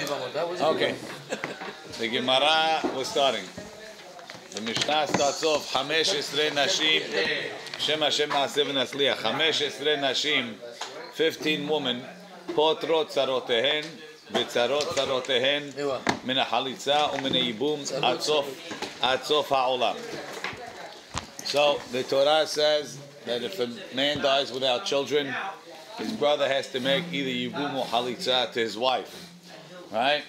Yevamot. That was okay. The Gemara was starting. The Mishnah starts off 15 nashim. Shem Hashem na'aseh v'nasliach. 15 nashim, 15 women. Potrot tzarotehen v'tzarot tzarotehen min halitza u'min yibum ad sof ha'olam. So the Torah says that if a man dies without children, his brother has to make either yibum or halitza to his wife, right?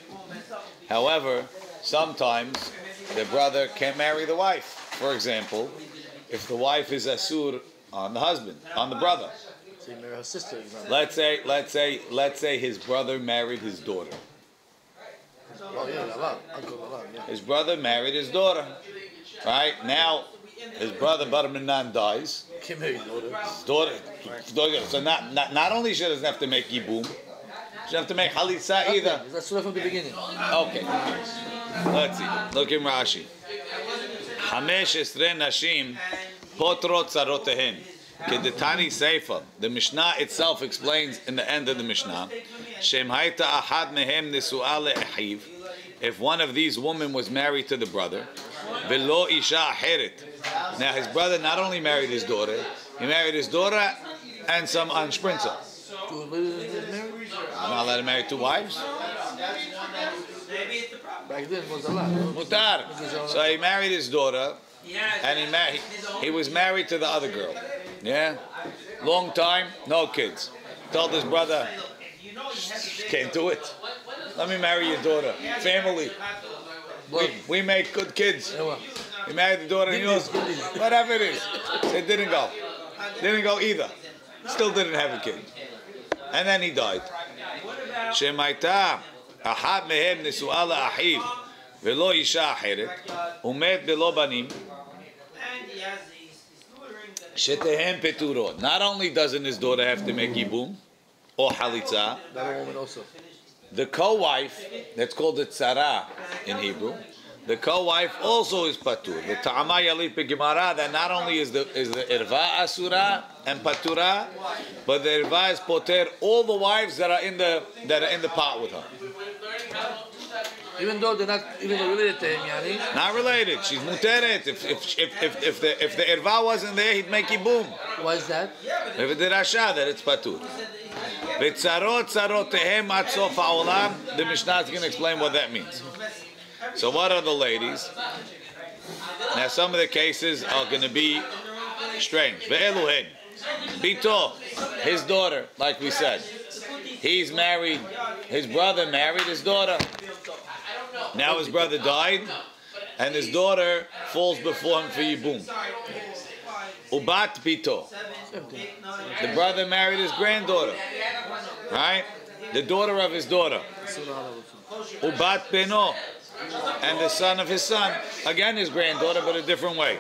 However, sometimes the brother can't marry the wife. For example, if the wife is asur on the husband, on the brother. So you marry her sister. Let's say his brother married his daughter. Oh yeah, Uncle. Yeah. His brother married his daughter, right? Now his brother Bar Minan dies. Can't marry his daughter. His daughter. So not only she doesn't have to make yibum, she doesn't have to make halitza either. That's from the beginning. Okay. Let's see. Look in Rashi. 15 nashim potrot tzarotehen. Kedetani Seifa. The Mishnah itself explains in the end of the Mishnah. Shem hayta ahad mehem nisu'a le'achiv. If one of these women was married to the brother, velo isha aheret. Now his brother not only married his daughter, he married his daughter and some ansprinzer. I'm not allowed to marry two wives. Back then was a lot. Mutar. So he married his daughter, and he was married to the other girl. Yeah, long time, no kids. Told his brother, can't do it. Let me marry your daughter. Family. We make good kids. He married the daughter, and he goes, whatever it is. It didn't go. Didn't go either. Still didn't have a kid. And then he died. Shemaita ahad mehem nisu'a la'achiv velo isha acheret umet belo banim shetehem peturot. Not only doesn't his daughter have to make yibum or halitza, the co-wife, that's called the tzara in Hebrew, the co-wife also is patur. The ta'ama yalif be'gemara, that not only is the irva asura and patura, but the irva is poter all the wives that are in the pot with her. Even though they're not even related to him, yani. Not related. She's muteret. If the irva wasn't there, he'd make yibum. Why is that? If it did rasha, that it's patur. V'tzarot tzarotehem ad sof ha'olam. The Mishnah is going to explain what that means. So what are the ladies? Now some of the cases are going to be strange. Ve'eluhen, Bito, his daughter, like we said. He's married, his brother married his daughter. Now his brother died, and his daughter falls before him for yibum. Ubat Bito. The brother married his granddaughter. Right? The daughter of his daughter. Ubat Beno. And the son of his son, again his granddaughter, but a different way.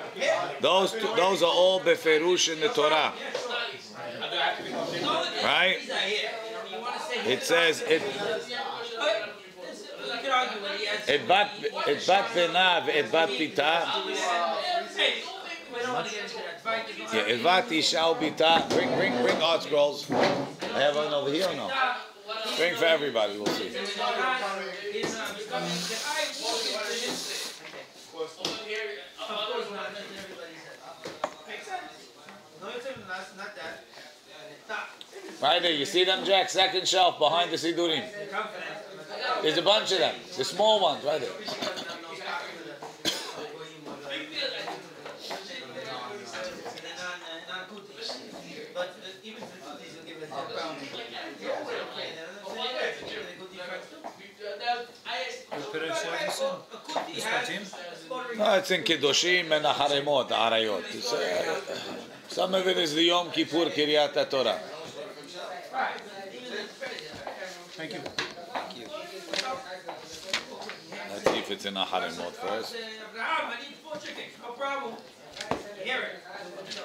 Those are all beferush in the Torah, right? It says it bat benav et bat pita. Yeah, it bat isha bita. Bring art scrolls. I have one over here or no? Bring for everybody. We'll see. Right there, you see them, Jack? Second shelf behind the Sidurim. There's a bunch of them. The small ones, right there. No, it's in Kiddushim and Haremot, Arayot. Some of it is the Yom Kippur Kiryat Torah. Thank you. Let's see if it's in a Haremot first. I need 4 chickens. No problem. Hear it.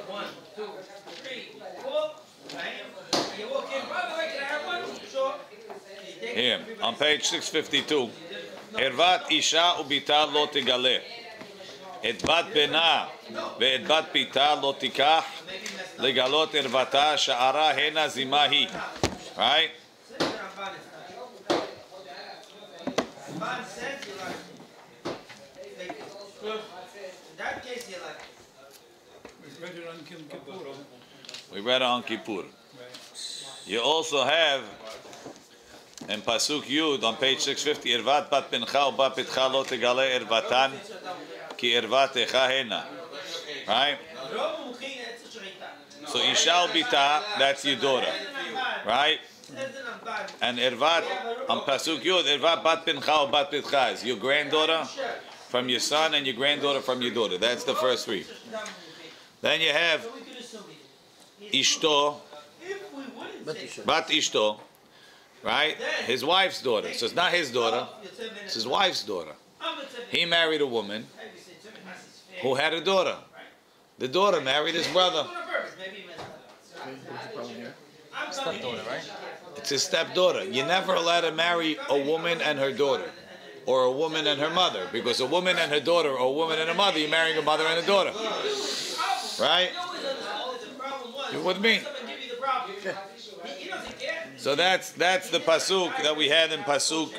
1, 2, 3, 4. You walk in. By the way, can I have one? Sure. Here, on page 652. Ervat isha ubita lo tigale. Et bat bena ve'et bat pita lo tikach legalot ervata sha'ara hena zimahi. Right? Ramban says you're like. In that case, you're like. We read it on Yom Kippur. We read it on Kippur. You also have in Pasuk Yud on page 650, Irvat bat pincha u bat pitcha lo tegale irvatan ki irvatecha hena. Right? So Isha Bita, that's your daughter. Right? And Irvat, on Pasuk Yud, Irvat bat pincha u bat pitcha is your granddaughter from your son and your granddaughter from your daughter. That's the first three. Then you have Ishto, Bat Ishto, right? His wife's daughter. So it's not his daughter, it's his wife's daughter. He married a woman who had a daughter. The daughter married his brother. Stepdaughter, right? It's his stepdaughter. You're never allowed to marry a woman and her daughter, or a woman and her mother, because a woman and her daughter, or a woman and a mother, you're marrying a mother and a daughter. Right? You with me? So that's the pasuk that we had in pasuk.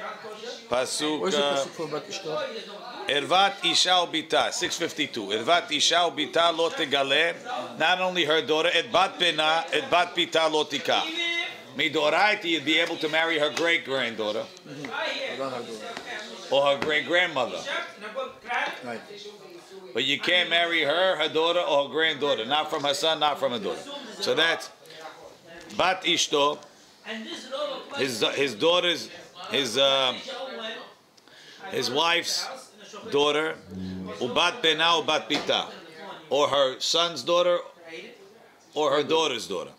Where's the pasuk for Bat Ishto? Irvat Isha Bita 652. Irvat Isha Bita lo tegale. Not only her daughter, et bat bina, et bat pita lo tika. Midoraiti, you'd be able to marry her great granddaughter, or her great grandmother. Right. But you can't marry her daughter, or her granddaughter. Not from her son, not from her daughter. So that's Bat Ishto, his daughter's, his wife's daughter, Ubat Bena Ubat Pita, or her son's daughter, or her daughter's daughter.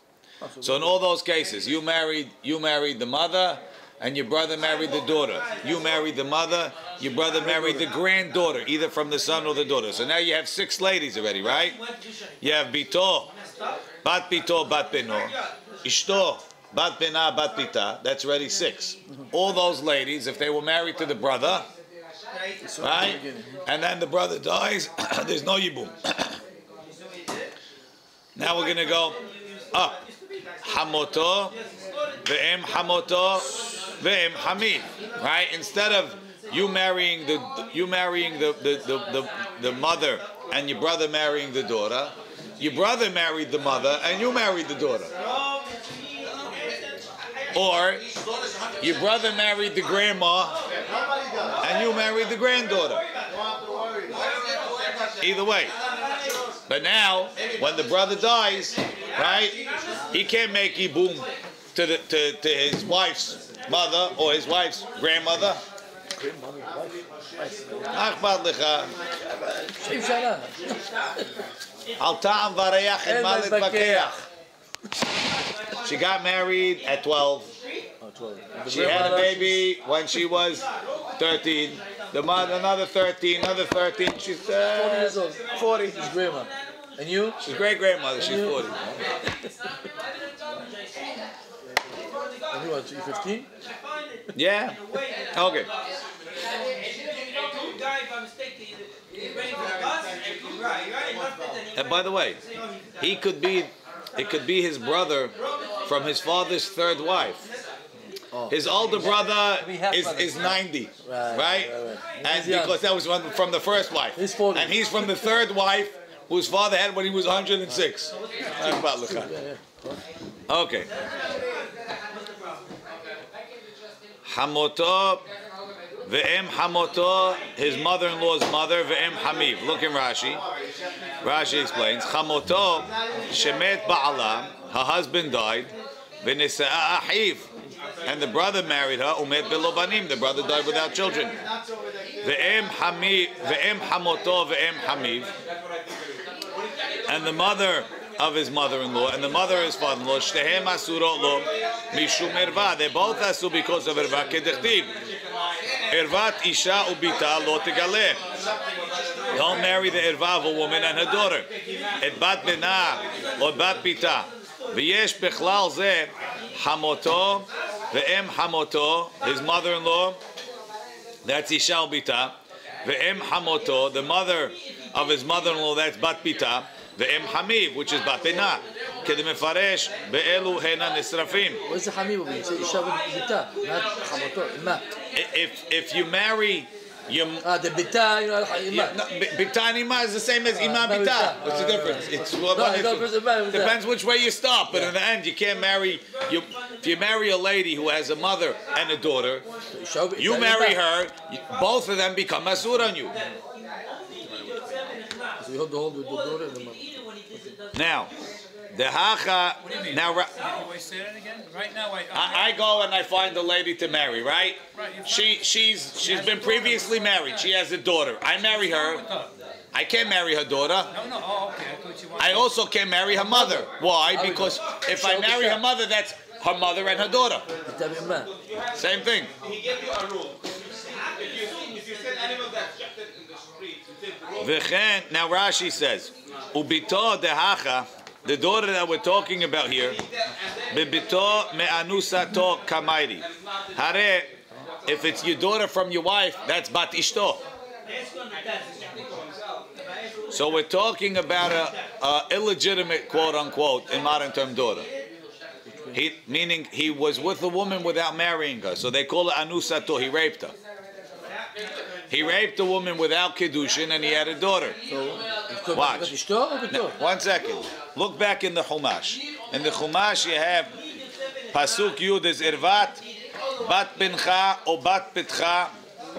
So in all those cases, you married the mother, and your brother married the daughter. You married the mother, your brother married the granddaughter, either from the son or the daughter. So now you have 6 ladies already, right? You have Bito, Bat Pito, Bat Beno, Ishto, Bat Bena, Bat Pita. That's already 6. All those ladies, if they were married to the brother, right? And then the brother dies, there's no Yibum. Now we're going to go up. Hamoto, ve'em hamoto, ve'em hamid. Right? Instead of you marrying the mother and your brother marrying the daughter, your brother married the mother and you married the daughter. Or your brother married the grandma and you married the granddaughter. Either way. But now, when the brother dies, right, he can't make Yibum to his wife's mother or his wife's grandmother. She got married at 12. She had a baby when she was 13. The mother, another 13, another 13. She's 40 years old. 40. She's grandma. And you? She's great-grandmother. She's 40. And you what, 15? Yeah. Okay. And by the way, it could be his brother from his father's 3rd wife. His older brother is 90, right? And because that was from the first wife. He's 40. And he's from the 3rd wife, whose father had when he was 106. Okay. Hamoto, ve'em hamoto, his mother-in-law's mother, ve'em hamiv. Look in Rashi. Rashi explains, Hamoto, shemet ba'ala, her husband died, ve'nisa'a ahiv. And the brother married her, umet belobanim. The brother died without children. Ve'em hamoto, ve'em hamiv. And the mother of his mother-in-law and the mother of his father-in-law, shtehem asurot lo mishum irva. They both asu because of irva. Kedechtiv. Irvat isha ubita lo tegale. Don't marry the irva of a woman and her daughter. Et bat bena or bat pita. V'yesh bechlal ze hamoto ve'em hamoto, his mother-in-law. That's isha ubita. Ve'em hamoto, the mother of his mother-in-law. That's bat pita. Ve'em hamiv, which is bat bena. כדמפרש, באלו הן הנשרפים. ואיזה חמים אומרים? זה אישה וביתה, חמותו, אימה. If you marry your... the ביתה, אימה. Bita and ima is the same as ima bita. What's the difference? It's depends which way you stop, but in the end, you can't marry. If you marry a lady who has a mother and a daughter, you marry her. Both of them become masur on you. So you hold the hold with the daughter and the mother. Now, the hacha. Now, Say that again. Right now, I go and I find a lady to marry. Right? She's been previously married. She has a daughter. I marry her. I can't marry her daughter. No. Oh, okay. I thought you wanted. I also can't marry her mother. Why? Because if I marry her mother, that's her mother and her daughter. Same thing. He gave you a rule. If you send animals that shafted in the street, you take the road. Now Rashi says, Ubito dehacha, the daughter that we're talking about here, Bibito me'anusato kamairi. Hare, if it's your daughter from your wife, that's bat ishto. So we're talking about a illegitimate, quote unquote, in modern term daughter. Meaning he was with a woman without marrying her. So they call it anusato. He raped her. He raped a woman without kiddushin and he had a daughter. Watch. Now, 1 second. Look back in the Chumash. In the Chumash you have Pasuk Yud is Irvat, Bat Bincha or Bat Pitcha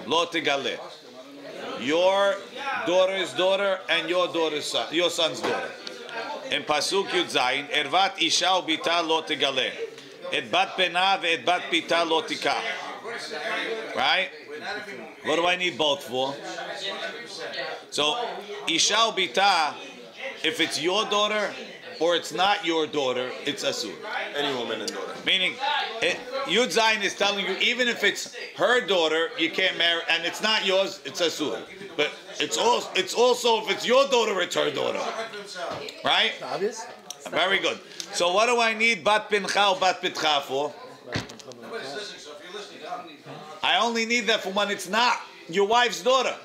Lo Tigale. Your daughter's daughter and your daughter's son, your son's daughter. In Pasuk Yud Zayin, Irvat Isha or Bita Lo Tigale. Et Bat Bena ve et Bat Bita Lo Tikah. Right? What do I need both for? So, Isha or Bita, if it's your daughter or it's not your daughter, it's asur. Any woman and daughter. Meaning, Yud Zayin is telling you, even if it's her daughter, you can't marry, and it's not yours, it's asur. But it's also if it's your daughter, it's her daughter. Right? Obvious? Very good. So what do I need bat pincha or bat pitcha for? I only need that for when it's not your wife's daughter.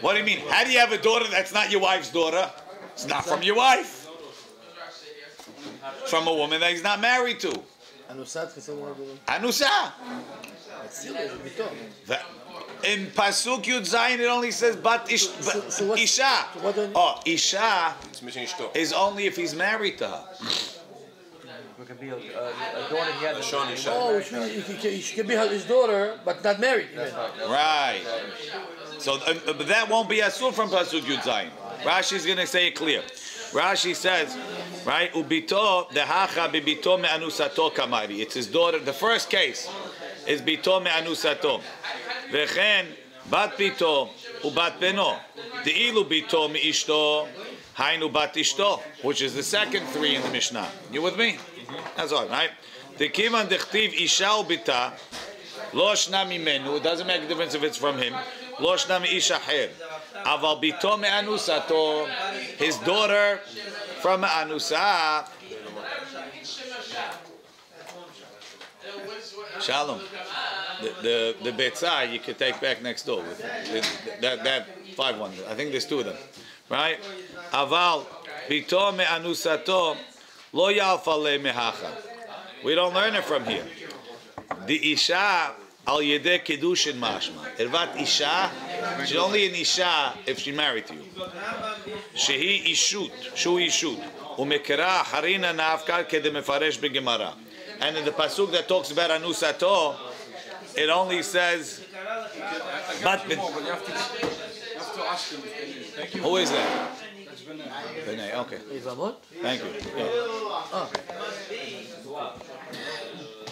What do you mean? How do you have a daughter that's not your wife's daughter? It's not from your wife. It's from a woman that he's not married to. Anusa. In Pasuk Yud Zayin, it only says Bat Isha. Oh, Isha is only if he's married to her. It could be a daughter he has. Oh, which means she can be his daughter, but not married. Right. So but that won't be asur from Pasuk Yud Zayin. Rashi's going to say it clear. Rashi says, right, Ubito dehacha bibito me'anusato kamari. It's his daughter. The first case is bito me'anusato. Vechen bat bito ubat beno. De'ilu bito me'ishto hainu bat ishto, which is the second three in the Mishnah. You with me? That's all right. Dekivan dechtiv isha ubita lo shna mimenu. It doesn't make a difference if it's from him. Lo shna me'ish acher. Aval bito me'anusato. His daughter from anusa. Shalom. The betzah you could take back next door with that 5-1. I think there's two of them, right? Aval bito me'anusato lo yalfale mehacha. We don't learn it from here. The isha al yedeh kedushin mashma. Irvat isha. She's only an isha if she's married to you. Shehi ishut. Shu ishut. Umekera harina nafkar kedemefaresh begemara. And in the pasuk that talks about anusato, it only says bat bin. Who is that? Benay. Okay. Yevamot? Thank you. Yeah.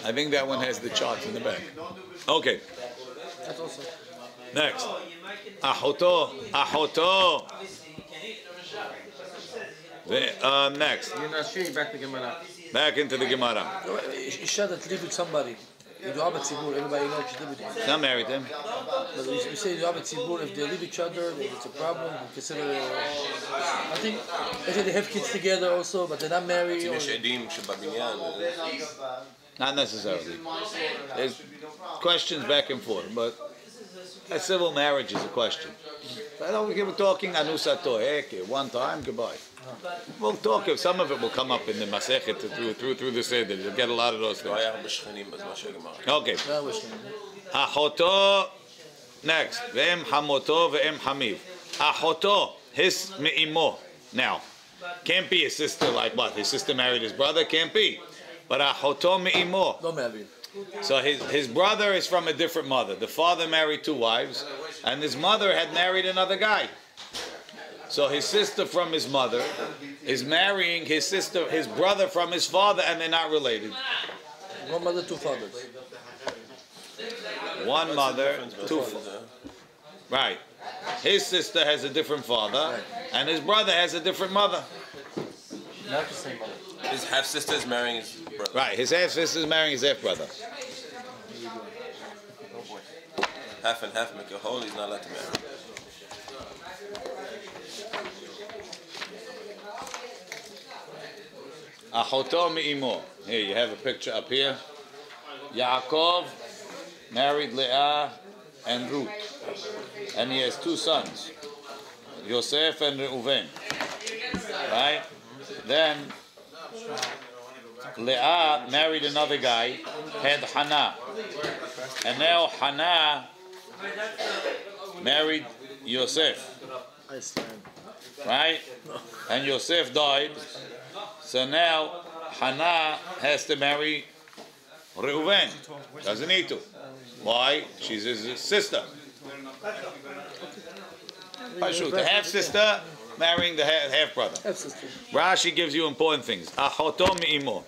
I think that one has the charts in the back. Okay. That's also. Next. Ahoto. Next. You're not sure, back to Gemara. Back into the Gemara. Isha that live with somebody. Everybody knows she live with him. Not married him. But we say if they live each other, it's a problem. We consider I think they have kids together also, but they're not married. Not necessarily. There's questions back and forth, but a civil marriage is a question. I don't give a talking anusato. One time, goodbye. We'll talk. Some of it will come up in the Masechet through the Seder. You'll get a lot of those things. Okay. Achoto. Next. Ve'em hamoto ve'em hamiv. Achoto. His me'imo. Now, can't be his sister like what? His sister married his brother? Can't be. But achoto me'imo. No married. So his brother is from a different mother. The father married 2 wives, and his mother had married another guy. So his sister from his mother is marrying his brother from his father, and they're not related. 1 mother, 2 fathers. 1 mother, 2 fathers. Right. His sister has a different father, and his brother has a different mother. Not the same mother. His half sister is marrying his brother. Right. His half sister is marrying his half brother. Half and half make a whole. He's not allowed to marry. Achoto me'imo. Here you have a picture up here. Yaakov married Leah and Ruth, and he has 2 sons, Yosef and Reuven. Right? Then Leah married another guy, had Hannah, and now Hannah married Yosef. Right? And Yosef died. So now Hannah has to marry Reuven. Doesn't need to. Why? She's his sister. The half sister marrying the half brother. Rashi gives you important things. Achoto me'imo,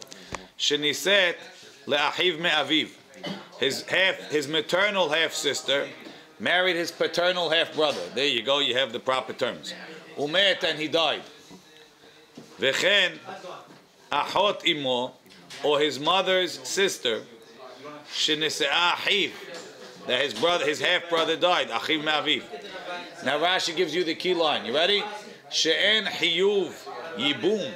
sheniset le'achiv me'aviv. His maternal half sister married his paternal half brother. There you go. You have the proper terms. Umet, and he died. V'chen achot imo, or his mother's sister, shenise'a achiv, that his half brother died. Achiv me'aviv. Now Rashi gives you the key line. You ready? She'en chiyuv yibum.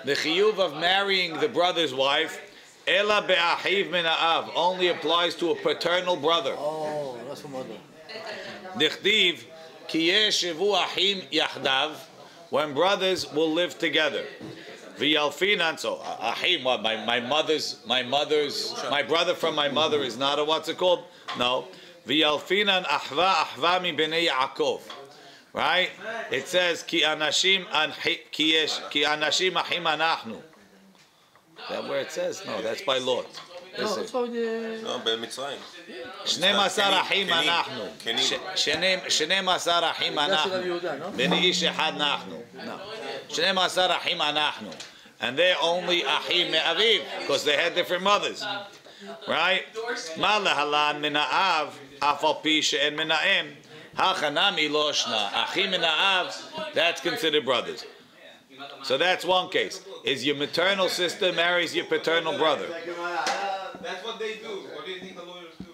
The chiyuv of marrying the brother's wife, ela be'achiv min ha'av, only applies to a paternal brother. Oh, that's for mother. Dichtiv ki yeshevu achim yachdav, when brothers will live together. V'yalfinan, so achim, what? My brother from my mother is not a what's it called? No. V'yalfinan ahva mi b'nei Yaakov. Right? It says ki anashim achim anachnu. Is that where it says? No, that's by Lot. No, it's for the... No, במצרים. 12 אחים אנחנו. 12 אחים אנחנו. בני איש אחד אנחנו. 12 אחים אנחנו. And they're only אחים מאביו, because they had different mothers. Right? מה להלן מן האב, אף על פי שאין מן האם, הכנמי לא שנה. אחים מן האב, that's considered brothers. So that's one case. Is your maternal sister marries your paternal brother. That's what they do. What do you think the lawyers do?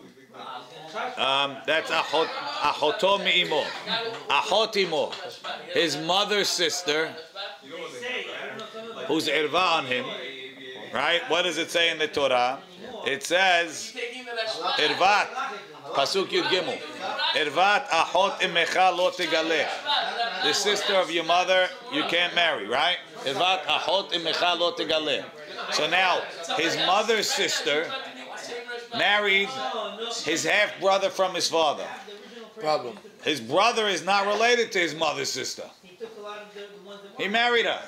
That's achoto me'imo. Achot imo. His mother's sister, who's irva on him, right? What does it say in the Torah? It says, irvat, pasuk yud gimel, irvat achot imecha lo tegaleh. The sister of your mother, you can't marry, right? Irvat achot imecha lo tegaleh. So now, his mother's sister married his half-brother from his father. Problem. His brother is not related to his mother's sister. He married her.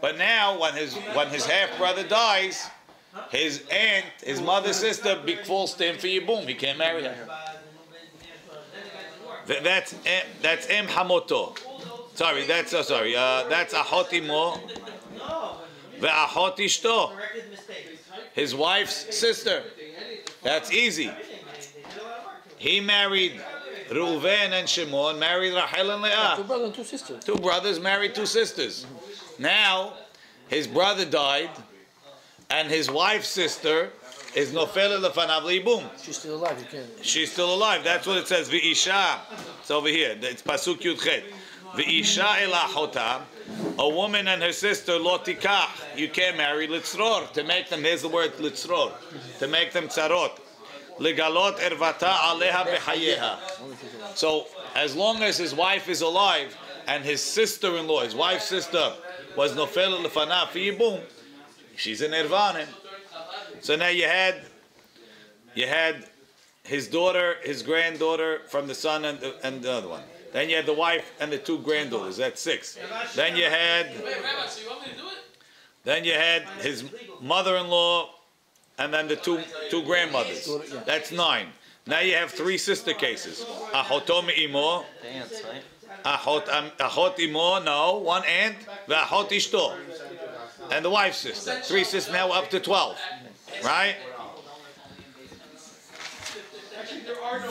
But now, when his half-brother dies, his aunt, his mother's sister, falls to him for yibum. He can't marry her. That's em hamoto. Sorry, that's achot imo. Ve'achot ishto, his wife's sister. That's easy. He married Reuven and Shimon, married Rachel and Leah. 2 brothers and 2 sisters. 2 brothers married 2 sisters. Now, his brother died, and his wife's sister is nofel lefanav leibum. She's still alive, you can't. She's still alive. That's what it says. V'isha. It's over here. It's pasuk yud chet. V'isha el achota. A woman and her sister, lo tikach, you can't marry litzror, to make them, here's the word litzror, to make them tzarot. Legalot ervata aleha bechayeha. So, as long as his wife is alive, and his sister-in-law, his wife's sister, was nofel lefanav for yibum, she's an irvanim. So now you had his daughter, his granddaughter from the son and the other one. Then you had the wife and the two granddaughters. That's 6. Then you had his mother-in-law and then the two grandmothers. That's 9. Now you have 3 sister cases. Achoto me'imo. Ants, right? Achot imo, no, 1 aunt. Ve'achot ishto. And the wife's sister. 3 sisters, now up to 12. Right?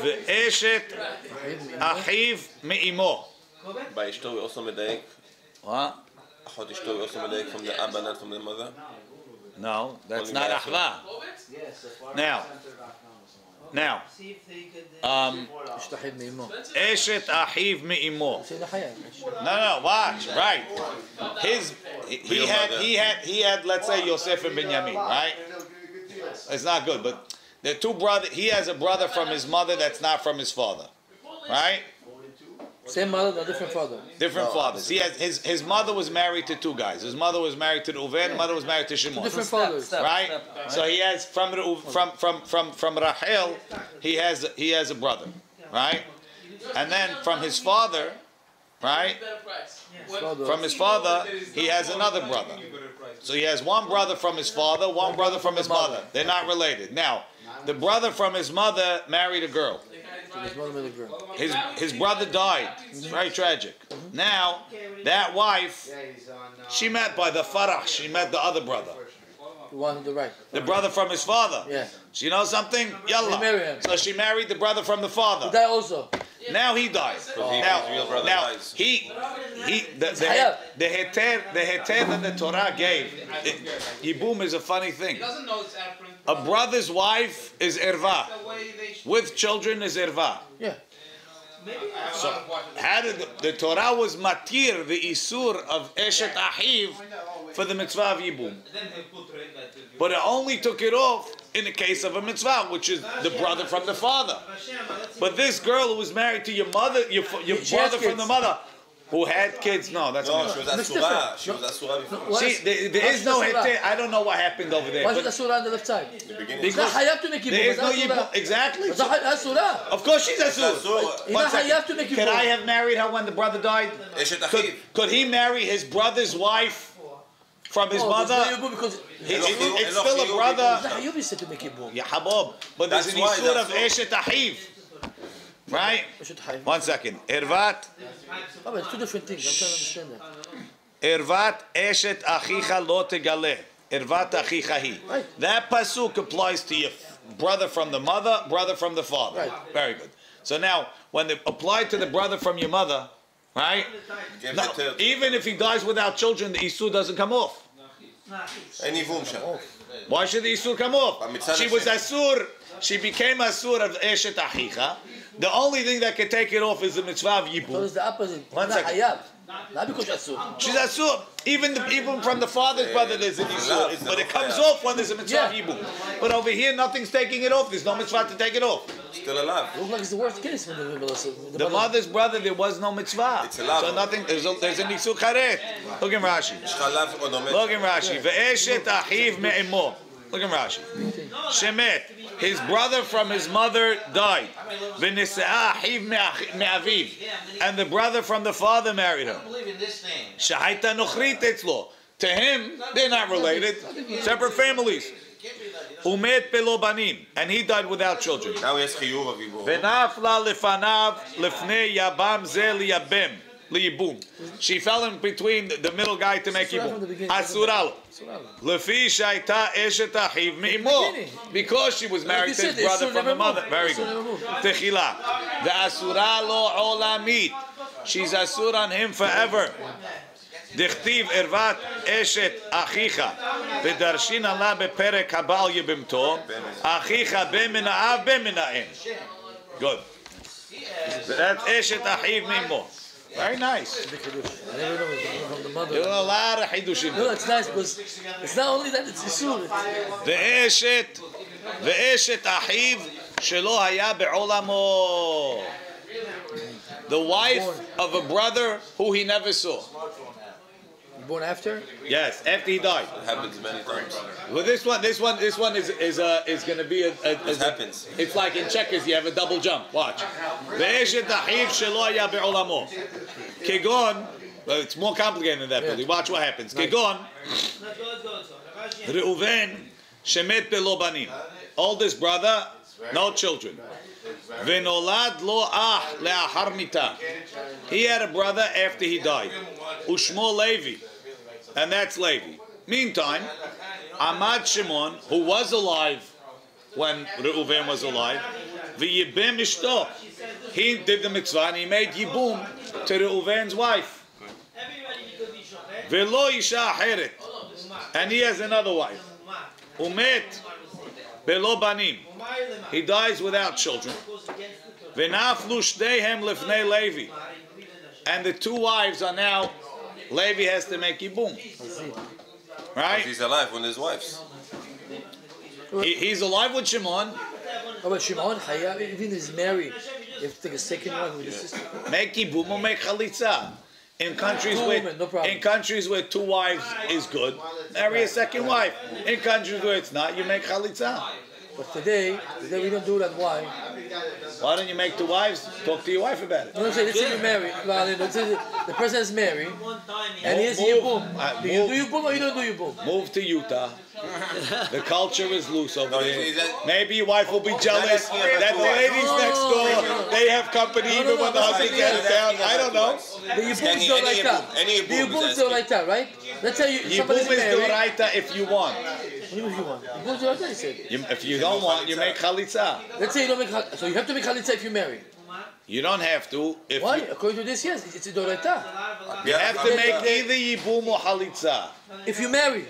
Ve'eshet achiv me'imo. By Ishto, we also medayek. What? Achot Ishto, we also medayek from the Abba, not from the mother. No, that's not achva. Now, Eshet achiv me'imo. No, watch, right. He had, let's say, Yosef and Binyamin, right? It's not good, but the 2 brothers, he has a brother from his mother that's not from his father, right? Same mother, but different father. Different fathers. He has his mother was married to 2 guys. His mother was married to Reuven. Mother was married to Shimon. Different fathers, right? So he has from Rachel, he has a brother, right? And then from his father, right? From his father, he has another brother. So he has 1 brother from his father, 1 brother from his mother. They're not related. Now, the brother from his mother married a girl. His brother died. It's very tragic. Now, that wife, she met by the farah. She met the other brother. The one on the right. The brother from his father. Yeah. So you know something? Yalla. They marry him. So she married the brother from the father. He died also. Now he died. His real brother dies. The heter that the Torah gave, Yibum is a funny thing. A brother's wife is erva. With children is erva. Yeah. So how did the Torah was matir the isur of eshet ahiv for the mitzvah of Yibum, but it only took it off in the case of a mitzvah, which is the brother from the father. But this girl who was married to your mother, your brother from the mother, who had kids, no, that's No, not. she was asura. She was asura before. See, there is no heter. I don't know what happened over there. Why is it Asura on the left side? Because there is no Yibum. Exactly. Asura. Of course she's asur. One second. To make Can I have married her when the brother died? Eshet achiv. Could he marry his brother's wife from his mother? It's still a brother. Yeah, habab. But there's an isur of eshet achiv. Right? 1 second. Irvat. Oh, it's 2 different things. I'm trying to understand that. Irvat eshet achicha lo tegaleh. Irvat achicha hi. That pasuk applies to your brother from the mother, brother from the father. Right. Very good. So now, when they apply to the brother from your mother, right? No, even if he dies without children, the isur doesn't come off. Why should the isur come off? She was asur. She became asur of eshet achicha. The only thing that can take it off is the mitzvah of Yibum. So it's the opposite. One second. Not because Asur. She's asur. Even from the father's brother there's an isur. But it comes off when there's a mitzvah of Yibum. But over here nothing's taking it off. There's no mitzvah to take it off. Still alive. It looks like it's the worst case when the mother's brother, there was no mitzvah. It's alive. So nothing, there's an isur charet. Look in Rashi. Look in Rashi. Ve'eshet achiv me'imo. Look in Rashi. Shemet. His brother from his mother died. And the brother from the father married her. To him, they're not related. Separate families. And he died without children. Now he has chiyuv of Yibum. She fell in between the middle guy to make Yibum. Asural. Because she was married to his brother from the mother. Very good. Techila. The asura lo olamit. She's asur on him forever. Dichtiv ervat eshet achicha. V'darshin Allah beperek habal yibimto. Achicha bemina'av bemina'em. Good. That's eshet achiv mimo. Very nice. There are a lot of hidushim. No, it's nice because it's not only that, it's Isur. ואשת אחיו שלא היה בעולמו. the wife of a brother who he never saw. Born after? Yes, after he died. It happens many times. Well, this one is going to be It happens. It's like in checkers, you have a double jump. Watch. Ve'eshet achiv shelo haya be'olamo. Kegon. Well, it's more complicated than that, Billy. Watch what happens. Kegon. Reuven shemet belo banim. Oldest brother, no children. Ve'nolad lo ah le'achar mita. He had a brother after he died. Ushmo Levi. And that's Levi. Meantime, Amad Shimon, who was alive when Reuven was alive, v'yibem ishto. He did the mitzvah and he made yibum to Reuven's wife. V'lo isha acheret. And he has another wife. Umet belo banim. He dies without children. V'naflu shteihem lefnei Levi. And the two wives are now, Levi has to make yibum. Right? He's alive with his wives. He's alive with Shimon. Oh, but Shimon, even if he's married, you have to take a second one with his sister. Make yibum or make chalitza. In countries where two wives is good, marry a second wife. In countries where it's not, you make chalitza. But today we don't do that. Why? Why don't you make two wives? Talk to your wife about it. No, let's say you're married. Let's say the person is married and he has yibum. Do you do yibum or you don't do yibum? Move to Utah. The culture is loose over there. Maybe your wife will be jealous that the ladies next door, they have company even when the husband gets down. I don't know. The yibum is not like that. The yibum is not like that, right? Let's say somebody's married. Yibum is married. if you want. What do you want? Yibum is doraita, he said. If you don't want, you make chalitza. Let's say you don't make chalitza. So you have to make chalitza if you marry. You don't have to. If Why? you, According to this, yes, it's a doraita. You have to make either yibum or chalitza. If you marry.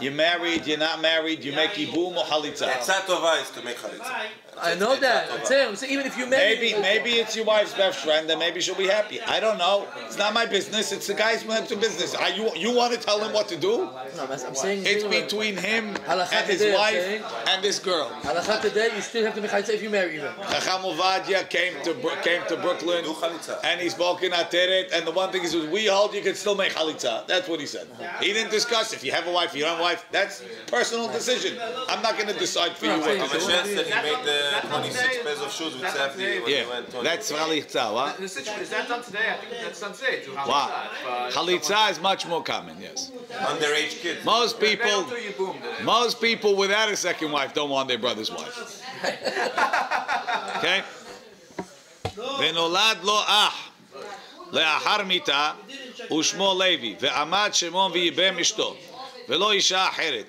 You're married, you're not married, you make yibum or chalitza. Tzat tova is to make chalitza. I know that. I'm saying even if you marry. Maybe it's your wife's best friend, and maybe she'll be happy. I don't know. It's not my business. It's the guy's business. You want to tell him what to do? No, I'm saying it's between him and his wife and this girl. Halakha today, you still have to make chalitza if you marry even. Chacham Ovadia came to Brooklyn and he spoke in Ateret, and the one thing he says, we hold you can still make chalitza. That's what he said. He didn't discuss if you have a wife, you don't have a wife. That's personal decision. I'm not going to decide for you. Said he made the 26 pairs of shoes with safety when he went 20. That's chalitza. Is that done today? I think that's done today. Wow. Chalitza is much more common, yes. Underage kids. Most people without a second wife don't want their brother's wife. Okay? Venolad lo ah le'achar mita ushmo Levi ve'amad Shimon v'yibem ishto ve'lo isha acheret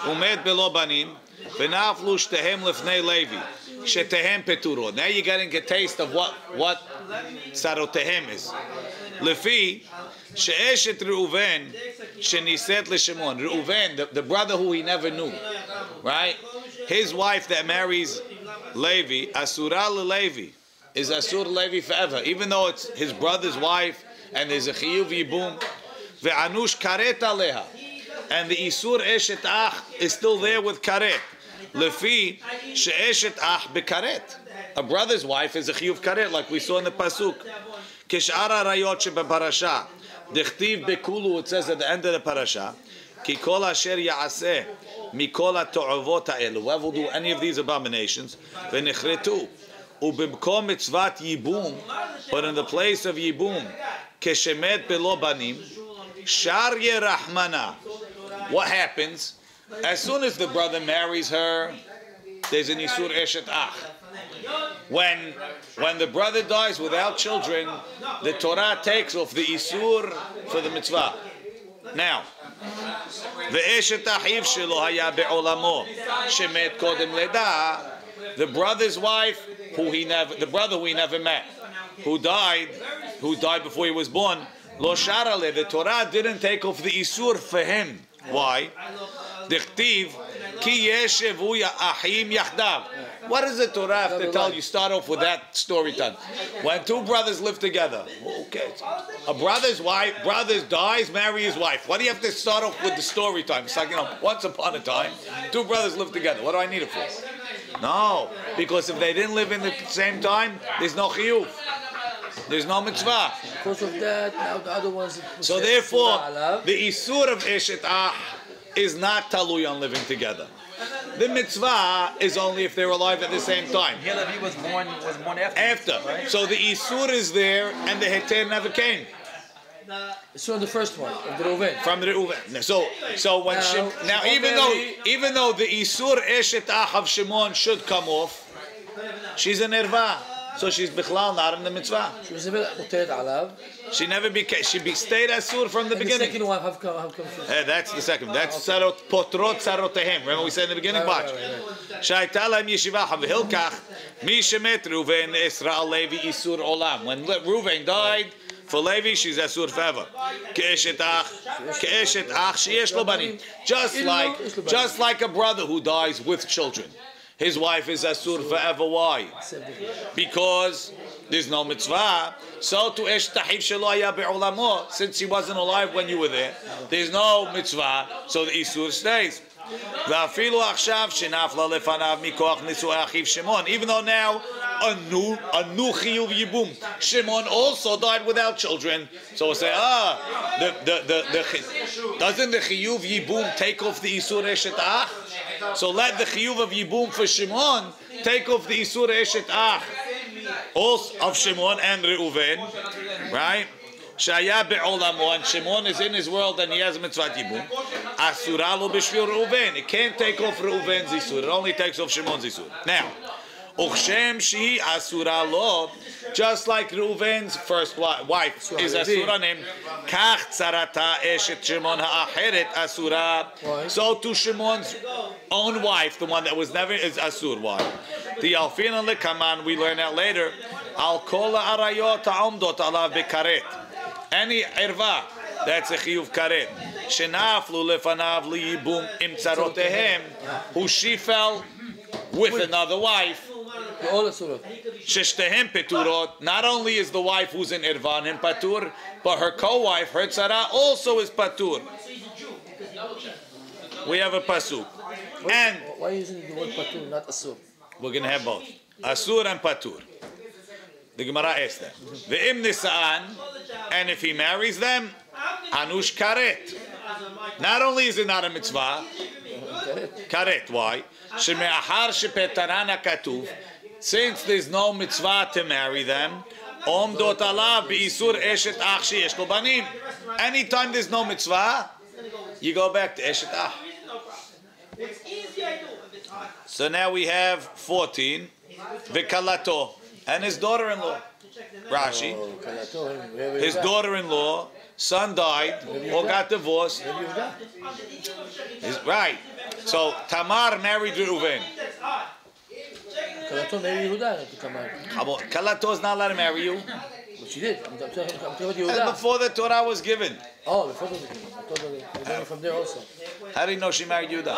umet belo banim ve'naflu shtehem lefnei Levi shetehem peturo. Now you're getting a taste of what sarotehem is. Lefi she'eshet Reuven sheniset leShimon. Reuven, the brother who he never knew, right? His wife that marries Levi, Asura Levi, is Asur Levi forever, even though it's his brother's wife and there's a chiyuv yibum. Ve'anush karet aleha, and the Isur Eshet Ach is still there with karet. Lefi she'eshet Ach bekaret. A brother's wife is a chiyuv karet, like we saw in the pasuk. Kishara rayot shebeparasha. Dechtiv bekulu, it says at the end of the parasha. Ki kol asher ya'aseh mikol ha'to'avot ha'elu. Whoever will do any of these abominations, v'nechretu. Ubimkom mitzvat yibum, but in the place of yibum, keshemet belo banim, shar yerahmana. What happens? As soon as the brother marries her, there's an isur eshet ach. When the brother dies without children, the Torah takes off the isur for the mitzvah. Now, ve'eshet achiv shelo haya be'olamo shemet kodem leda. The brother's wife, the brother who he never met, who died before he was born, lo sharale. The Torah didn't take off the isur for him. Why? Dechtiv ki yeshevu achim yachdav. What does the Torah have to tell you? Start off with that story time. When two brothers live together, okay, a brother dies, marry his wife. Why do you have to start off with the story time? It's like, once upon a time, two brothers lived together. What do I need it for? No, because if they didn't live in the same time, there's no chiyuv. There's no mitzvah. Because of that, now the other ones. So therefore, the isur of eshet ach is not talui on living together. The mitzvah is only if they're alive at the same time. Here Levi was born after. After. Right? So the isur is there and the heter never came. So the first one, of the Reuven. From the Reuven. So when even though the isur eshet ach of Shimon should come off, she's an erva. So she's bichlal not in the mitzvah. She never became. She stayed asur from the beginning. The second one, how come That's the second. That's sarot potrot sarotehem. Remember we said in the beginning. Watch. Shayta lahem yeshiva havhilkach mi shemet Reuven Israel Levi isur olam. When Reuven died, for Levi she's asur forever. Ke'eshet ach sheyesh lo banim. Just like a brother who dies with children. His wife is asur forever. Why? Because there's no mitzvah. So to esh tahiv shelo haya be'olamo, since he wasn't alive when you were there's no mitzvah. So the isur stays. Va'afilu achshav shenafla lefanav mikoach nisuah achiv Shimon. Even though now a new chiyuv yibum, Shimon also died without children. So we'll say, doesn't the chiyuv yibum take off the isur eshet ach? So let the chiyuv of yibum for Shimon take off the isur eshet ach, also of Shimon and Reuven, right? Shaya be'olamo, and Shimon is in his world and he has a mitzvah yibum. Asura lo b'shvil Reuven. It can't take off Reuven's isur. It only takes off Shimon's isur. Now, uchshem shi asura lo, just like Reuven's first wife is asura named kach tzarata eshet Shimon ha'acheret asura. So to Shimon's own wife, the one that was never, is asur. Why? The alfina lekaman, we learn that later. Al kol arayot ha'omdot alav bekaret. Any erva, that's a chiyuv karet. Shenaflu lefanav liyibum im tzarotehem, who she fell with another wife. Sheshtehem peturot. Not only is the wife who's in ervan him patur, but her co-wife, her tzara, also is patur. We have a pasuk. And why are you using the word patur, not asur? We're going to have both. Asur and patur. The Gemara asks that. Ve'im nisa'an, and if he marries them, anush karet. Not only is it not a mitzvah, karet. Why? Sheme'achar shepetarana katuv. Since there's no mitzvah to marry them, omdot alav be'isur eshet ach sheyesh lo banim. Anytime there's no mitzvah, you go back to eshet ach. So now we have 14. V'kalato. And his daughter-in-law, Rashi, his daughter-in-law, son died or got divorced. Right. So Tamar married Reuven. Kalato is not allowed to marry you. She did. I'm talking about Yehuda. And before the Torah was given. Oh, before the Torah was given. From there also. How do you know she married Yehuda?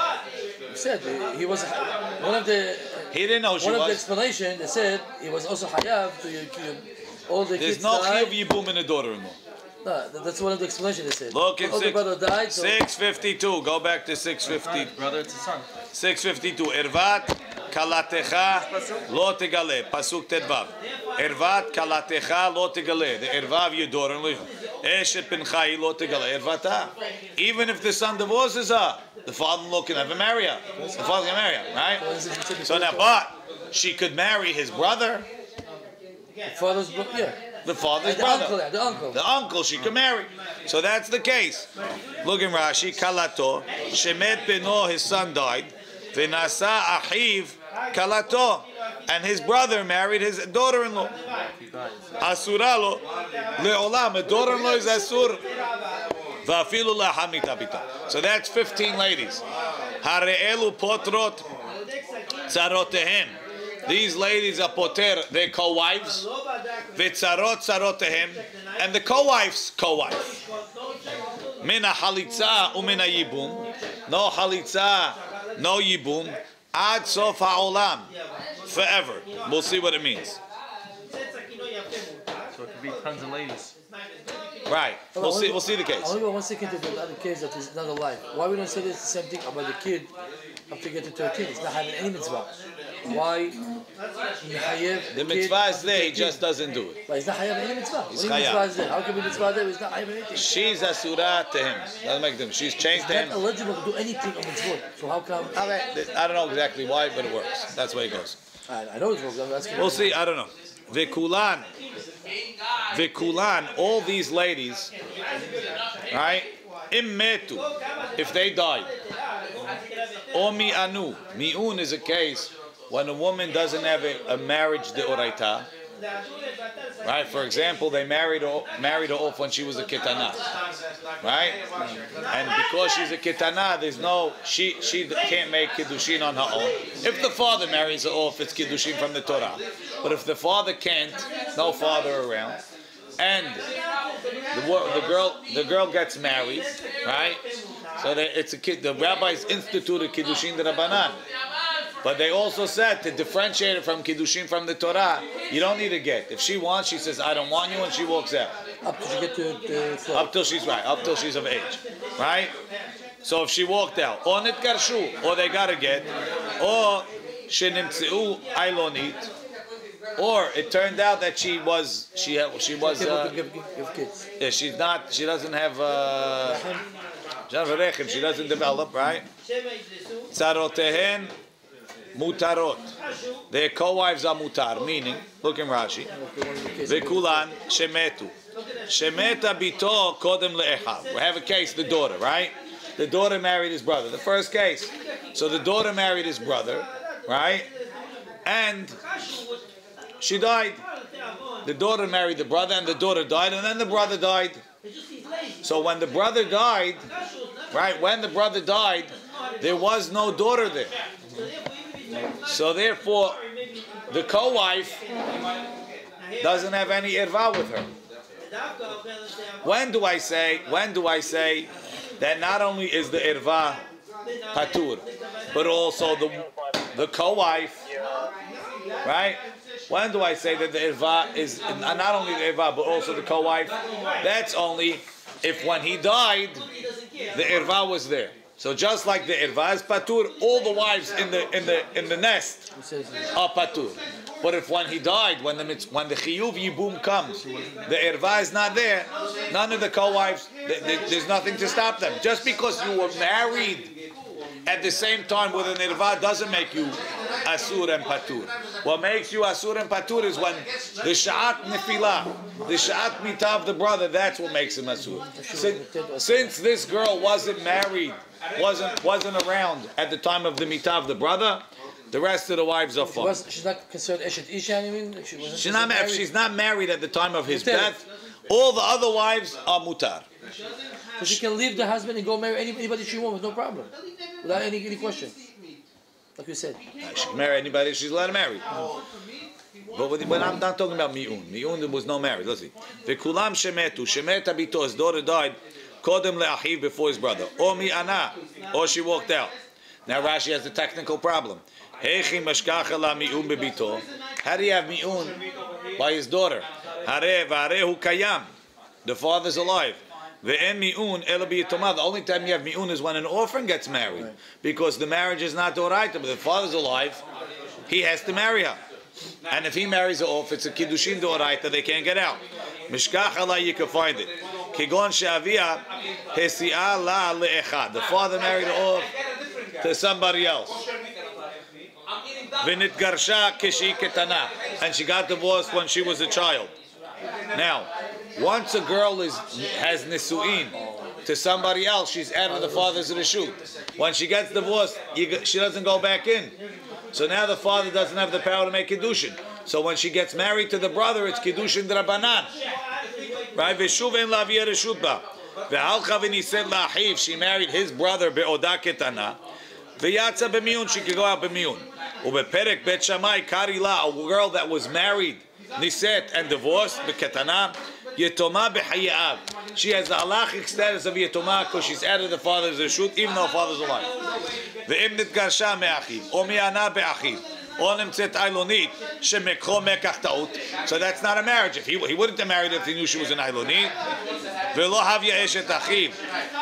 He said he was one of the. He didn't know she was. One of the explanation they said he was also hayav to all the There's kids. No chiyuv yibum in a daughter-in-law. No, that's one of the explanations they said. Look in 652. Go back to 650. Brother, it's a son. 652. Ervat kalatecha lo tegale. Pasuk tedvav. Ervat kalatecha lo tegale. The erva of your daughter-in-law. Eshet pinchai lo tegale. Ervata. Even if the son divorces her, the father-in-law can never marry her. The father can marry her, right? So now, but she could marry his brother. Father's brother, yeah. The father's brother. The uncle she could marry. So that's the case. Look in Rashi. Kalato. Shemet beno, his son died. V'nasa achiv kalato. And his brother married his daughter-in-law. Asuralo. Le'olam. A daughter-in-law is asur. V'afilu lahamita bita. So that's 15 ladies. Hare'elu potrot tzarotehem. These ladies are poter, they're co-wives. V'tzarot tzarotehem. And the co-wife's co-wife. Mina halitza umina yibum. No halitza, no yibum. Ad sof ha'olam. Forever. We'll see what it means. So it could be tons of ladies. Right. We'll see the case. I'll go 1 second to the other case that is not alive. Why we don't say this the same thing about the kid after getting 13? It's not having any mitzvah. Why The mitzvah is there, he just doesn't do it. But he's not chayav any mitzvah. He's Only mitzvah chayav. is there. How can be mitzvah there? He's not chayav anything. She's asura to him. Doesn't make them. She's changed to He's him. not eligible to do anything on mitzvot. So how come? I don't know exactly why, but it works. That's the way it goes. I know it's wrong. I'm asking. We'll see. I don't know. Vikulan, all these ladies, right? Immetu, if they died. Or mi'anu. Mi'un is a case when a woman doesn't have a marriage deoraita. Right? For example, they married her off when she was a kitana. Right? And because she's a kitana, there's no, she can't make kiddushin on her own. If the father marries her off, it's kiddushin from the Torah. But if the father can't, no father around, and the girl gets married, right? So it's a kid. The rabbis instituted kiddushin d'Rabbanan. But they also said to differentiate it from kiddushin from the Torah, you don't need a get. If she wants, she says, I don't want you, and she walks out. Up till she get to up till she's right, up till she's of age. Right? So if she walked out, or nitkarshu, or they got a get, or shenimtzeu ailonit, or it turned out that she was give kids. yeah, she doesn't have she doesn't develop, right? Tzarotehen mutarot. Their co-wives are mutar, meaning, look in Rashi, vekulan shemetu. Shemeta bito kodem le'echav. We have a case, the daughter, right? The daughter married his brother. The first case. So the daughter married his brother, right? And she died. The daughter married the brother, and the daughter died, and then the brother died. So when the brother died, right, when the brother died, there was no daughter there. So therefore, the co-wife doesn't have any irva with her. When do I say that not only is the irva patur, but also the co-wife, right? When do I say that the irva is not only the irva but also the co-wife? That's only if when he died, the irva was there. So just like the irva is patur, all the wives in the nest are patur. But if when he died, when the chiyuv yibum comes, the irva is not there, none of the co-wives, there's nothing to stop them. Just because you were married at the same time with an irva doesn't make you asur and patur. What makes you asur and patur is when the sha'at nefilah, the sha'at mitah of the brother, that's what makes him asur. Since this girl wasn't married, wasn't around at the time of the mitah of the brother, the rest of the wives are fine. She's not considered eshet isha, I mean? If she's not married at the time of his death, all the other wives are mutar. So she can leave the husband and go marry anybody she wants with no problem, without any question. Like you said. She can marry anybody she's allowed to marry. But I'm not talking about mi'un. Mi'un, there was no marriage. Let's see. V'kulam shemetu. Shemeta bito. His daughter died. Kodem le'achiv, before his brother. Or mi'ana. Or she walked out. Now Rashi has a technical problem. Hechi mashkacha la mi'un bebito. How do you have mi'un by his daughter? Hare v'arehu kayam. The father's alive. Ve'en mi'un ela b'yitomah. The only time you have mi'un is when an orphan gets married. Because the marriage is not d'oraita, but the father's alive, he has to marry her. And if he marries her off, it's a kiddushin d'oraita, they can't get out. Mishkach Allah, you can find it. Kigon she'avia hesi'a la le'echad. The father married her off to somebody else. V'nit garsha kishi ketana. And she got divorced when she was a child. Now, once a girl has nisu'in to somebody else, she's out of the father's reshut. When she gets divorced, she doesn't go back in. So now the father doesn't have the power to make kiddushin. So when she gets married to the brother, it's kiddushin d'Rabbanan. Right? V'shuv en la'aviyah reshut ba. V'halcha v'nised la'achiv. She married his brother be'odah ketana. V'yatza b'miyun. She could go out b'miyun. U'beperek bet shamai karila. A girl that was married, niset, and divorced be'ketana. Yetoma b'hayav. She has the halachic status of yetoma because she's out of the father's reshut, even though father's alive. Ve'im nitgarsha me'achiv, o mi'ana be'achiv, o nimtzet ailonit, shemekho mekach ta'ut. So that's not a marriage. If he wouldn't have married if he knew she was an ailonit. Ve'lo havya eshet achiv,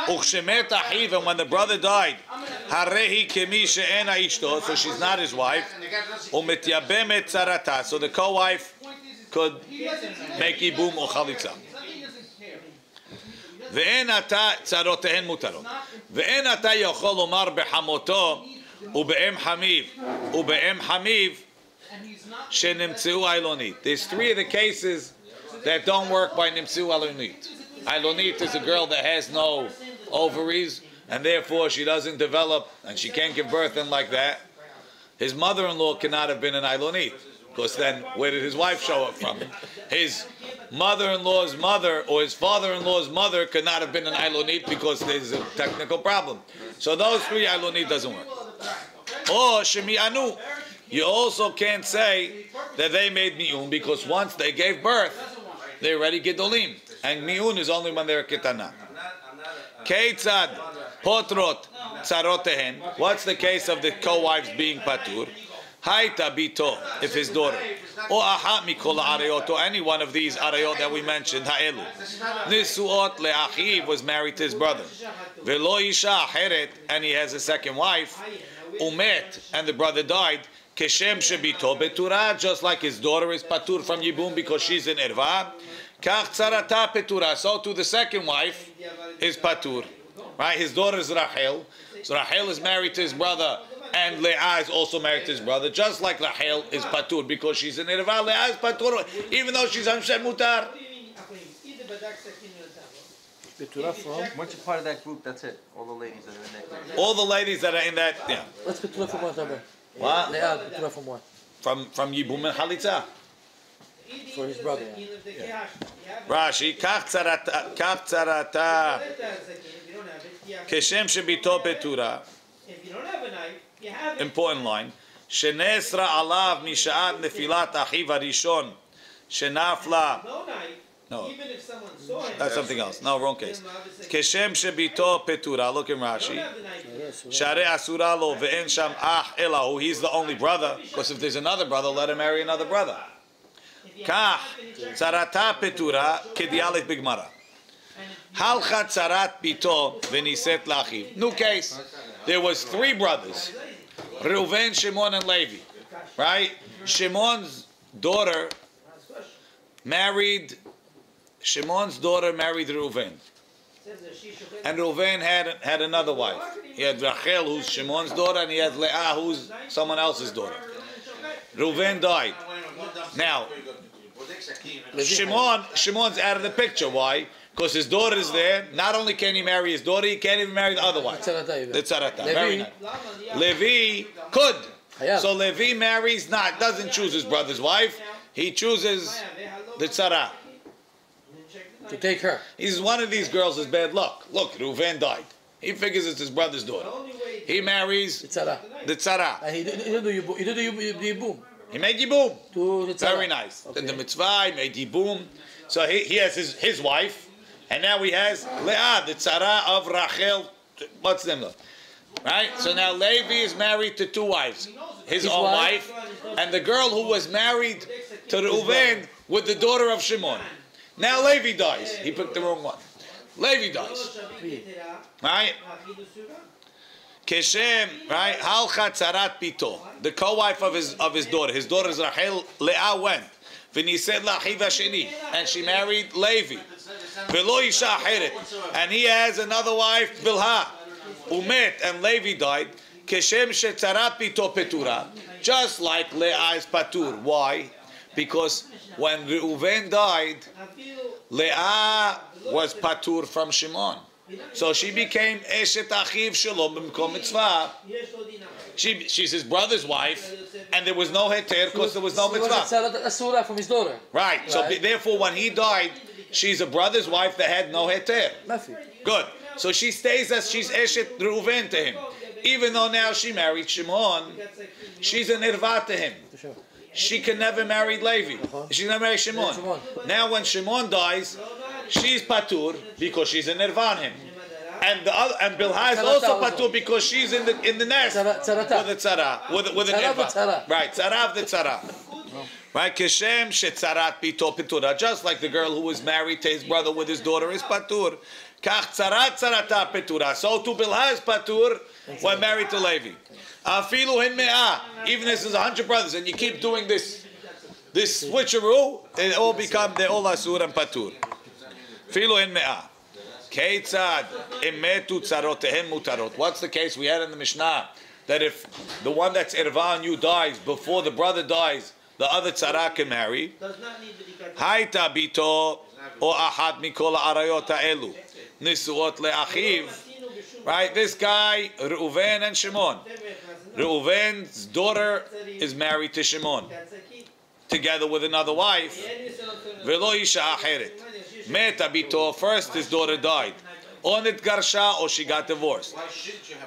uchshemet achiv, and when the brother died, Harehi kemi she'ena ishto, so she's not his wife. Umityabemet tzarata, so the co-wife could make ibum or chalitza. Ve'en ata tzarotehen mutarot. Ve'en ata yochol omar behamoto ube'em hamiv shenemtzeu ailonit. There's three of the cases that don't work by nimtzeu ailonit. Ailonit is a girl that has no ovaries, and therefore she doesn't develop, and she can't give birth and like that. His mother-in-law cannot have been an Ailonit, because then where did his wife show up from? His mother-in-law's mother or his father-in-law's mother could not have been an Ailonit because there's a technical problem. So those three Ailonit doesn't work. Or Shemi Anu. You also can't say that they made Mi'un because once they gave birth, they already Gedolim. And Mi'un is only when they're Ketana. Keitzad Potrot Tzarotehen. What's the case of the co-wives being Patur? Haita Bito, if his daughter. Or Ahat Mikol Arayot, or any one of these Arayot that we mentioned, Ha'elu. Nisuot Le'achiv was married to his brother. Velo Isha Heret, and he has a second wife. Umet, and the brother died. Keshem Shebito Betura, just like his daughter is Patur from Yibum because she's in Erva. Kach Tzarata Petura, so to the second wife is Patur. Right? His daughter is Rachel. So Rachel is married to his brother, and Leah is also married to his brother, just like Rachel is Patur because she's in Erva. Leah is Patur, even though she's Hamshet Mutar. Once you're part of that group, that's it. All the ladies that are in that group. All the ladies that are in that, yeah. What's Petura from what, Haber? What? Leah, Petura from what? From Yibum and Chalitza. For his brother, yeah. Rashi, Kach Tzarata. Keshem Shebito Petura. Important line. Shenesra alav misha'at nefilat achiv harishon. Shenafla. No, that's something else. No, wrong case. Keshem Shebito Petura. Look in Rashi. Share Asura lo ve'en sham ach elahu. He's the only brother. Because if there's another brother, let him marry another brother. Kach tzarata petura kedialit bigmara. Halcha tzarat bito veniset lachiv. New case. There was three brothers, Reuven, Shimon, and Levi. Right? Shimon's daughter married Reuven, and Reuven had another wife. He had Rachel, who's Shimon's daughter, and he had Leah, who's someone else's daughter. Reuven died. Now, Shimon's out of the picture. Why? Because his daughter is there. Not only can he marry his daughter, he can't even marry the other wife. The tzarata. Very nice. Levi could. So Levi marries, doesn't choose his brother's wife. He chooses the tzara. To take her. He's one of these girls is bad luck. Look, Reuven died. He figures it's his brother's daughter. He marries the tzara. And he didn't do Yibum. He made Yibum. To the tzara. Very nice. Okay. Did the mitzvah, he made Yibum. So he has his wife. And now he has Leah, the tzara of Rachel. What's the name? Right? So now Levi is married to two wives. His own wife. And the girl who was married to Reuven with the daughter of Shimon. Now Levi dies. He picked the wrong one. Levi dies. Right? Keshem, right? Halcha tzarat pito. The co-wife of his daughter. His daughter is Rachel. Leah went. V'nised lachiv hasheni. And she married Levi. V'lo isha heret. And he has another wife, Bilha. Umet, and Levi died. Keshem shetzarat pito petura. Just like Leah is patur. Why? Because when Reuven died, Leah was patur from Shimon. So she became Eshet Achiv Shalom B'mkom Mitzvah. She's his brother's wife, and there was no heter because there was no mitzvah. Asura from his daughter. Right. So therefore, when he died, she's a brother's wife that had no heter. Good. So she stays as she's Eshet Reuven to him. Even though now she married Shimon, she's an irva to him. She can never marry Levi. She never married Shimon. Now when Shimon dies, she's patur because she's an irva on him. And the other, and Bilha is also patur because she's in the nest with the tzara, with an irva. Right, tzara of the tzara. Right, keshem shetzarat pito petura. Just like the girl who was married to his brother with his daughter is patur. Kach tzarat tzarata petura. So to Bilhah is patur when married to Levi. Afilu hin me'ah. Even if there's 100 brothers and you keep doing this switcheroo, they all asur and patur. Afilu hin me'ah. Keitzad imetu tzarotehem mutarot. What's the case we had in the Mishnah? That if the one that's irva on you dies before the brother dies, the other tzara can marry. Haita bito o ahad mikol arayot ha'elu nisuot le'achiv. Right, this guy Reuven and Shimon. Reuven's daughter is married to Shimon, together with another wife. Velo isha acheret. Meta bito, first his daughter died. Or nitgarsha, or she got divorced.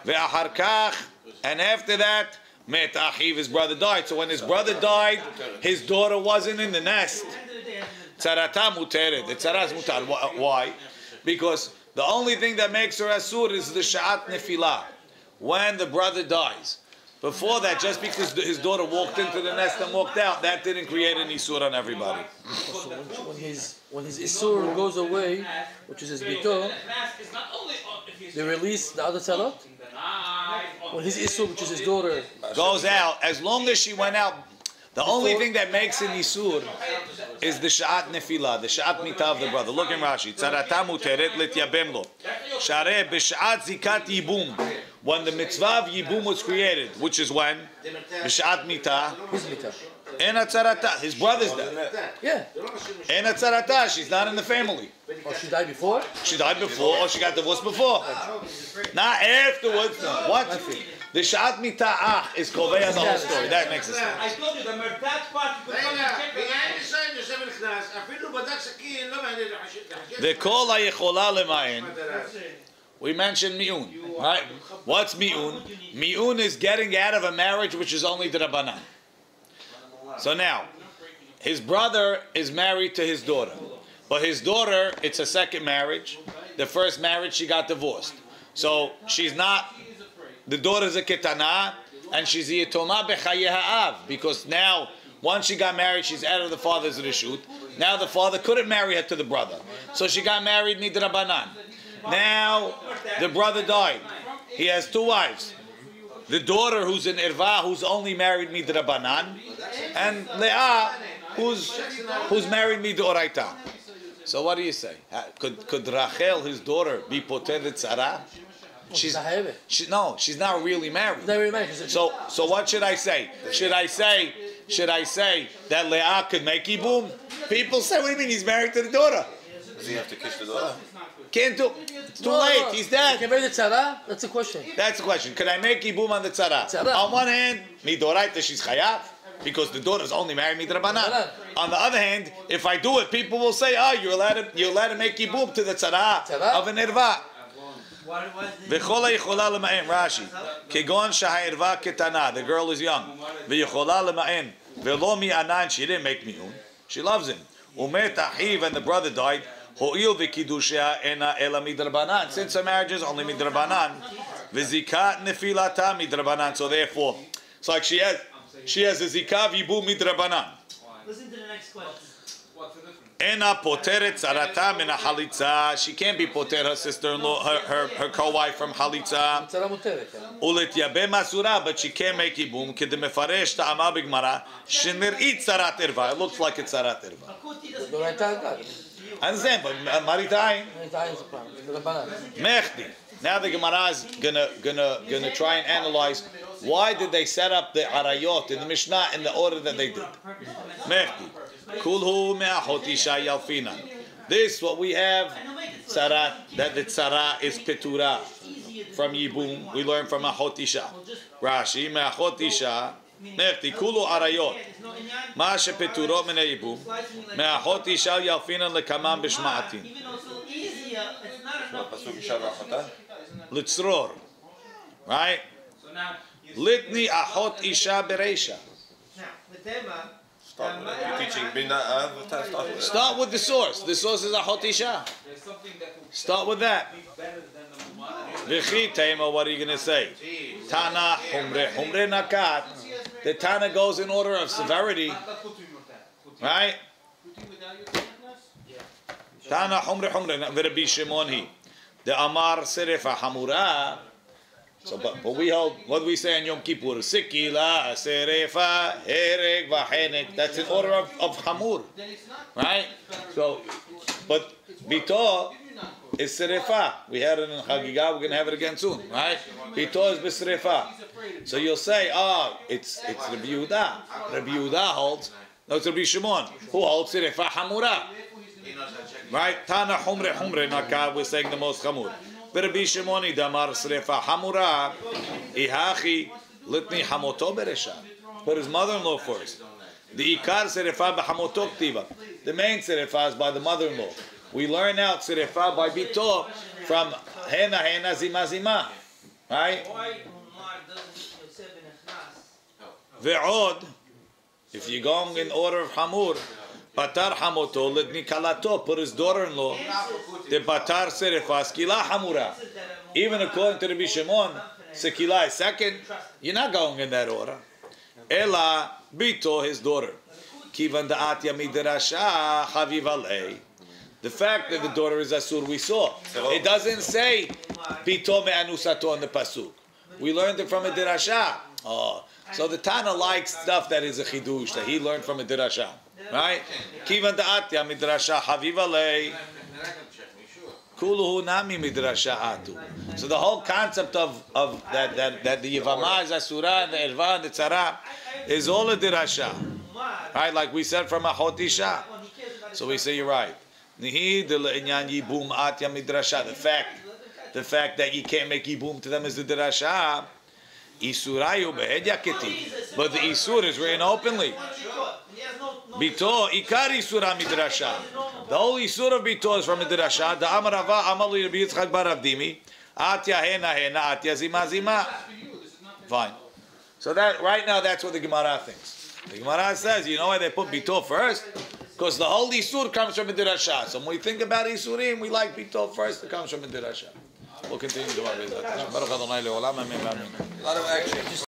Ve'achar kach, and after that, meta achiv, his brother died. So when his brother died, his daughter wasn't in the nest. Tzarata muteret. The tzaraz mutar. Why? Because the only thing that makes her asur is the sha'at nefilah, when the brother dies. Before that, just because his daughter walked into the nest and walked out, that didn't create an isur on everybody. So when his isur goes away, which is his bito, they release the other tzarot. When his isur, which is his daughter, goes out, as long as she went out, the only thing that makes an isur is the sha'at nefilah, the sha'at mita of the brother. Look in Rashi. Tzarata muteret lityabem lo. Shareh b'sha'at zikat yibum. When the mitzvah of yibum was created, which is when? B'sha'at mita. his mita. Ena tzarata. His brother's dead. Yeah. Ena tzarata. She's not in the family. Or she died before? She died before, or she got divorced before. Not afterwards. No. What? The sha'at mita'ach is koveya the whole story. That makes sense. I told you the merdat part. The kol hayechola lema'in. We mentioned mi'un, right? What's mi'un? Mi'un is getting out of a marriage which is only the Rabbanan. So now, his brother is married to his daughter. But his daughter, it's a second marriage. The first marriage, she got divorced. So she's not, the daughter's a ketana, and she's a yetoma b'chaye ha'av. Because now, once she got married, she's out of the father's reshut. Now the father couldn't marry her to the brother. So she got married midrabanan. Now, the brother died. He has two wives. The daughter who's in irva, who's only married midrabanan, and Leah, who's married midoraita. So what do you say? Could Rachel, his daughter, be poteret tzara? She's not really married. So what should I say? Should I say that Leah could make yibum? People say, what do you mean he's married to the daughter? Does he have to kiss the daughter? Can't do. It's too late. He's dead. Can I marry the tzara? That's the question. That's the question. Could I make yibum on the tzara? On one hand, midoraita, she's chayav, because the daughter's only married midrabanan. On the other hand, if I do it, people will say, you're allowed to make yibum to the tzara of an irva. V'chola yichola lema'en, Rashi. Kegon shaha'irva ketana, the girl is young. V'yichola lema'en, v'lo mi'anan, she didn't make mi'un. She loves him. Umet achiv, and the brother died. Ho'il v'kidushia ena ela midrabanan. Since her marriage is only midrabanan, v'zikat nefilata midrabanan. So therefore, it's like she has a zikav yibu midrabanan. Listen to the next question. Ena poteret tzarata min halitza. She can't be poter her sister-in-law, her co-wife from halitza. Ulet yabe masura, but she can't make yibum. Kede mefaresh ta'ama b'gmara shenir'it tzarat irva. It looks like it's tzarat irva. I understand, but Maritain, Mechdi. Now the Gemara is gonna try and analyze why did they set up the arayot in the Mishnah in the order that they did. Mechdi, kulhu me'achot isha yalfina. This what we have, tzara, that the tzara is petura from yibum. We learn from achot isha. Rashi me'achot isha. Mechdi kulu arayot. Ma shepeturot min hayibum. Me'achot isha yalfinan lekamam b'shma'atin. Litzror. Right? Litni achot isha bereisha. Start with the source. The source is achot isha. Start with that. V'chi tema, what are you going to say? Tana humre. Humre nakat. The Tana goes in order of severity, right? Tana humre humre, Rabbi Shimon he. The Amar Serefa Hamura. So, but we hold, what do we say in Yom Kippur? Sikila, Serefa, Hereg, Vahenek. That's in order of Hamur. Right? So, but Bito is Serefa. We had it in Chagigah, we're going to have it again soon. Right? Bito is Besrefa. So you'll say, it's Rabbi Yehuda. Rabbi Yehuda holds, no, it's Rabbi Shimon. Who holds Serefa Hamura? Right? Tana Humre Naka, we're saying the most Hamur. Rabbi Shimoni damar srefa hamura ihachi litni hamoto beresha. Put his mother-in-law first. The ikar serefa b'hamoto ktiva. The main serefa is by the mother-in-law. We learn out serefa by bito from hena zima zima. Right? Ve'od, if you're going in order of hamur, Batar hamoto litni kalato, put his daughter-in-law. The batar serefa skila hamura. Even according to Rabbi Shimon, sekila is second. You're not going in that order. Ela bito, his daughter. Kivan da'atya midrasha chavivalei. The fact that the daughter is asur, we saw. It doesn't say bito me'anusato in the pasuk. We learned it from a dirasha. So the Tana likes stuff that is a chidush that he learned from a dirasha. Right? Kivan da'atya midrasha havivalei. Kuluhu nami midrasha atu. So the whole concept of that the Yevamot is asura and the erva and the tzara is all a dirasha. Right? Like we said from a hotisha. So we say you're right. Nihi de le'inyan yibum atya midrasha. The fact that you can't make yibum to them is the dirasha. Isurayu be'edya keti. But the isur is written openly. Bito ikari surah midrasha. The whole isur of bito is from midrasha. The amarava amalu Rabbi Yitzchak bar Avdimi. Atya hena atya zima zima. Fine. So that right now that's what the Gemara thinks. The Gemara says, you know why they put bito first? Because the whole isur comes from midrasha. So when we think about isurim, we like bito first. It comes from midrasha. We'll continue to